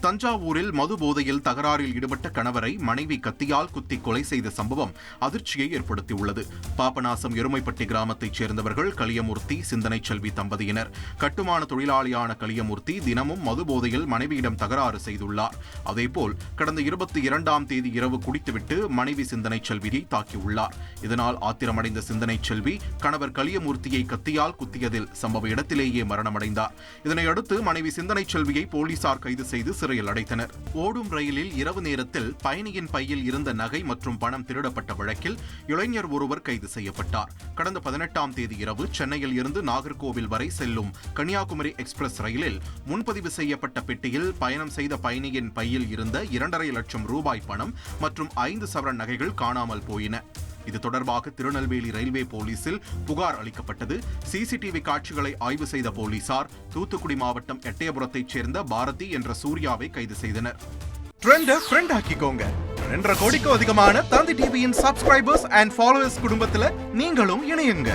தஞ்சாவூரில் மது போதையில் தகராறில் ஈடுபட்ட கணவரை மனைவி கத்தியால் குத்தி கொலை செய்த சம்பவம் அதிர்ச்சியை ஏற்படுத்தியுள்ளது. பாபநாசம் எருமைப்பட்டி கிராமத்தைச் சேர்ந்தவர்கள் கலியமூர்த்தி, சிந்தனை செல்வி தம்பதியினர். கட்டுமான தொழிலாளியான கலியமூர்த்தி தினமும் மது போதையில் மனைவியிடம் தகராறு செய்துள்ளார். அதேபோல் கடந்த 22ஆம் தேதி இரவு குடித்துவிட்டு மனைவி சிந்தனை செல்வியை தாக்கியுள்ளார். இதனால் ஆத்திரமடைந்த சிந்தனை செல்வி கணவர் கலியமூர்த்தியை கத்தியால் குத்தியதில் சம்பவ இடத்திலேயே மரணமடைந்தார். இதனையடுத்து மனைவி சிந்தனை செல்வியை போலீசார் கைது செய்து சிறையில் அடைத்தனர். ஓடும் ரயிலில் இரவு நேரத்தில் பயணியின் பையில் இருந்த நகை மற்றும் பணம் திருடப்பட்ட வழக்கில் இளைஞர் ஒருவர் கைது செய்யப்பட்டார். கடந்த 18ஆம் தேதி இரவு சென்னையில் இருந்து நாகர்கோவில் வரை செல்லும் கன்னியாகுமரி எக்ஸ்பிரஸ் ரயிலில் முன்பதிவு செய்யப்பட்ட பெட்டியில் பயணம் செய்த பயணியின் பையில் இருந்த 2.5 லட்சம் ரூபாய் பணம் மற்றும் 5 சவரன் நகைகள் காணாமல் போயின. இது தொடர்பாக திருநெல்வேலி ரயில்வே போலீசில் புகார் அளிக்கப்பட்டது. சிசிடிவி காட்சிகளை ஆய்வு செய்த போலீசார் தூத்துக்குடி மாவட்டம் எட்டயபுரத்தைச் சேர்ந்த பாரதி என்ற சூர்யாவை கைது செய்தனர். ட்ரெண்ட ஃப்ரெண்ட் ஆக்கிக்கோங்க. 2.5 கோடிக்கும் அதிகமான தந்தி டிவியின் சப்ஸ்கிரைபர்ஸ் அண்ட் ஃபாலோவர்ஸ் குடும்பத்துல நீங்களும் இணையுங்க.